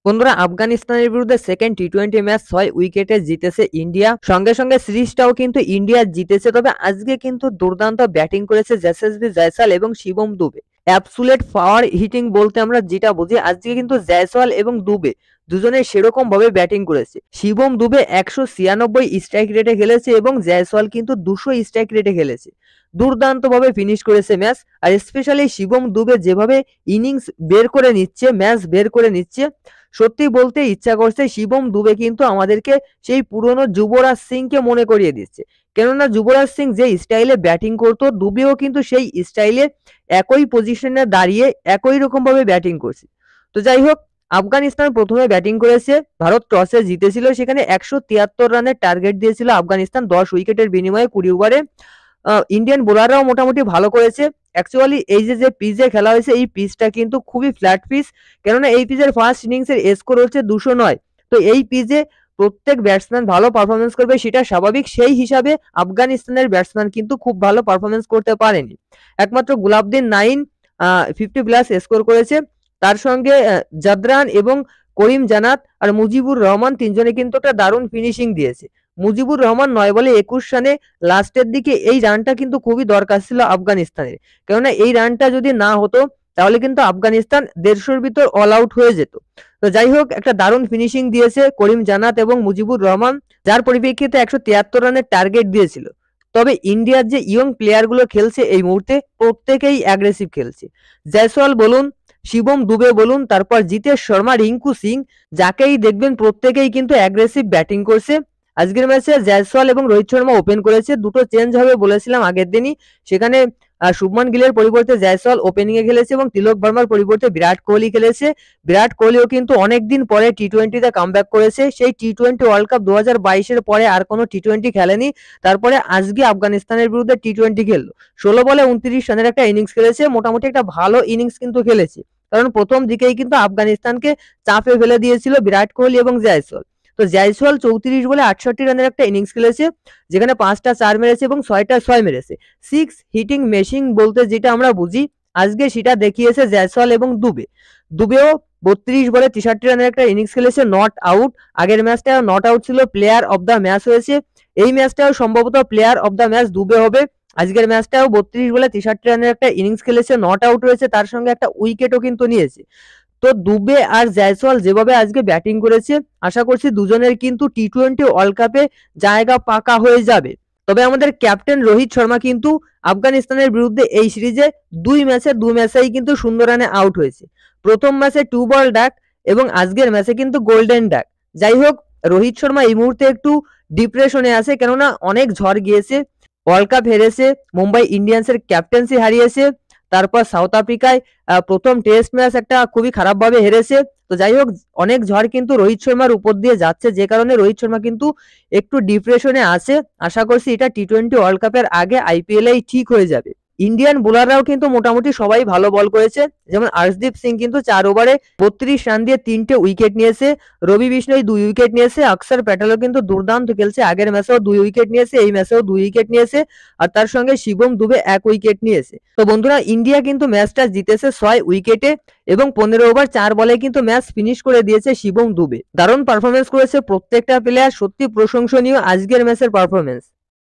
বন্ধুরা, আফগানিস্তানের বিরুদ্ধে সেকেন্ড টি-20 ম্যাচ 6 উইকেটে জিতেছে ইন্ডিয়া। সঙ্গে সঙ্গে সিরিজটাও কিন্তু ইন্ডিয়া জিতেছে। তবে আজকে কিন্তু দুর্দান্ত ব্যাটিং করেছে যশস্বী জয়সওয়াল এবং Shivam Dube. Absolute power hitting বলতে আমরা যেটা বুঝি, আজকে কিন্তু জয়সওয়াল এবং দুবে দুজনে সেরকম ভাবে ব্যাটিং করেছে। শিবম দুবে 196 স্ট্রাইক রেটে খেলেছে এবং জয়সওয়াল কিন্তু 200 স্ট্রাইক রেটে খেলেছে। দুর্দান্ত ভাবে ফিনিশ করেছে ম্যাচ। আর স্পেশালি শিবম দুবে যেভাবে ইনিংস বের করে নিচ্ছে, ম্যাচ বের করে নিচ্ছে, সত্যি বলতে ইচ্ছা করছে শিবম দুবে কিন্তু আমাদেরকে সেই পুরনো যুবরাজ সিংকে মনে করিয়ে দিচ্ছে। কেননা যুবরাজ সিং যে স্টাইলে ব্যাটিং করতো, দুবেও কিন্তু সেই স্টাইলে একই পজিশনে দাঁড়িয়ে একই রকম ভাবে ব্যাটিং করছে। তো যাই হোক, আফগানিস্তান প্রথমে ব্যাটিং করেছে, ভারত টসে জিতেছিল, সেখানে 173 রানের টার্গেট দিয়েছিল আফগানিস্তান 10 উইকেটের বিনিময়ে 20 ওভারে। ইন্ডিয়ান বোলাররাও মোটামুটি ভালো করেছে। অ্যাকচুয়ালি এই যে পিচে খেলা হয়েছে, এই পিচটা কিন্তু খুবই ফ্ল্যাট পিচ, কেননা এই পিচের ফার্স্ট ইনিংসের স্কোর হচ্ছে 209। তো এই পিচে প্রত্যেক ব্যাটসম্যান ভালো পারফরমেন্স করবে, সেটা স্বাভাবিক। সেই হিসাবে আফগানিস্তানের ব্যাটসম্যান কিন্তু খুব ভালো পারফরমেন্স করতে পারেনি। একমাত্র গুলাবদিন নাইম 50+ স্কোর করেছে। তার সঙ্গে জাদরান এবং করিম জানাত আর মুজিবুর রহমান তিনজনে কিন্তু একটা দারুণ ফিনিশিং দিয়েছে। মুজিবুর রহমান 9 বলে 21 রানে লাস্টের দিকে এই রানটা কিন্তু খুবই দরকার ছিল আফগানিস্তানের। কেননা এই রানটা যদি না হতো তাহলে কিন্তু আফগানিস্তান 150-র ভিতর অল আউট হয়ে যেত। তো যাই হোক, একটা দারুণ ফিনিশিং দিয়েছে করিম জানাত এবং মুজিবুর রহমান, যার পরিপ্রেক্ষিতে 173 রানের টার্গেট দিয়েছিল। তবে ইন্ডিয়ার যে ইয়ং প্লেয়ারগুলো খেলছে এই মুহূর্তে, প্রত্যেকেই অ্যাগ্রেসিভ খেলছে। জয়সওয়াল বলুন, শিবম দুবে বলুন, তারপর জিতেশ শর্মা, রিঙ্কু সিং, যাকেই দেখবেন প্রত্যেকেই কিন্তু অ্যাগ্রেসিভ ব্যাটিং করছে। আজকের ম্যাচে জয়সওয়াল এবং রোহিত শর্মা ওপেন করেছে। দুটো চেঞ্জ হবে বলেছিলাম আগের দিনই। সেখানে শুভমান গিলের পরিবর্তে জয়সওয়াল ওপেনিং এ খেলেছে এবং তিলক ভার্মার পরিবর্তে বিরাট কোহলি খেলেছে। বিরাট কোহলিও কিন্তু অনেকদিন পরে টি-20তে কামব্যাক করেছে। সেই টি-20 ওয়ার্ল্ড কাপ 2022-এর পরে আর কোনো টি-20 খেলেনি। তারপরে আজকে আফগানিস্তানের বিরুদ্ধে টি-20 খেললো। 16 বলে 29 রানের একটা ইনিংস খেলেছে। মোটামুটি একটা ভালো ইনিংস কিন্তু খেলেছে, কারণ প্রথম দিকেই কিন্তু আফগানিস্তানকে চাপে ফেলে দিয়েছিল বিরাট কোহলি এবং জয়সওয়াল। তো জয়সওয়াল 34 বলে 68 রানের একটা ইনিংস খেলেছে, যেখানে 5টা 4 মেরেছে এবং 6টা 6 মেরেছে। 6 হিটিং মেশিন বলতে যেটা আমরা বুঝি, আজকে সেটা দেখিয়েছে জয়সওয়াল এবং দুবে। দুবেও 32 বলে 63 রানের একটা ইনিংস খেলেছে, নট আউট। আগের ম্যাচটাও নট আউট ছিল, প্লেয়ার অফ দ্য ম্যাচ হয়েছে। এই ম্যাচটাও সম্ভবত player of the match Dube হবে। আজকের ম্যাচটাও 32 বলে 63 রানের একটা ইনিংস খেলেছে, নট আউট হয়েছে, তার সঙ্গে একটা উইকেটও কিন্তু নিয়েছে। তো দুবে আর জয়সওয়াল যেভাবে আজকে ব্যাটিং করেছে, আশা করছি দুজনের কিন্তু টি-20 ওয়ার্ল্ড কাপে জায়গা পাকা হয়ে যাবে। তবে আমাদের ক্যাপ্টেন রোহিত শর্মা কিন্তু আফগানিস্তানের বিরুদ্ধে এই সিরিজে 2 ম্যাচেই কিন্তু সুন্দর রানে আউট হয়েছে। প্রথম ম্যাচে 2 বল ডাক এবং আজকের ম্যাচে কিন্তু গোল্ডেন ডাক। যাই হোক, রোহিত শর্মা এই মুহূর্তে একটু ডিপ্রেশনে আছে, কেননা অনেক ঝড় গিয়েছে। ওয়ার্ল্ড কাপ হেরেছে, মুম্বাই ইন্ডিয়ান্সের ক্যাপ্টেন্সি হারিয়েছে, তারপর সাউথ আফ্রিকায় প্রথম টেস্ট ম্যাচ একটা খুবই খারাপভাবে হেরেছে। তো যাই হোক, অনেক ঝড় কিন্তু রোহিত শর্মার উপর দিয়ে যাচ্ছে, যে কারণে রোহিত শর্মা কিন্তু একটু ডিপ্রেশনে আছে। আশা করছি এটা টি-20 ওয়ার্ল্ড কাপের আগে আইপিএলেই ঠিক হয়ে যাবে। ইন্ডিয়ান বোলাররাও কিন্তু মোটামুটি সবাই ভালো বল করেছে। যেমন আর্শদীপ সিং কিন্তু 4 ওভারে 32 রান দিয়ে 3টে উইকেট নিয়েছে। রবি বিষ্ণই 2 উইকেট নিয়েছে। অক্ষর প্যাটেলও কিন্তু দুর্দান্ত খেলছে, আগের ম্যাচেও 2 উইকেট নিয়েছে, এই ম্যাচেও 2 উইকেট নিয়েছে। আর তার সঙ্গে শিবম দুবে 1 উইকেট নিয়েছে। তো বন্ধুরা, ইন্ডিয়া কিন্তু ম্যাচটা জিতেছে 6 উইকেটে এবং 15 ওভার 4 বলে কিন্তু ম্যাচ ফিনিশ করে দিয়েছে শিবম দুবে। দারুণ পারফরমেন্স করেছে প্রত্যেকটা প্লেয়ার, সত্যি প্রশংসনীয় আজকের ম্যাচের পারফরমেন্স।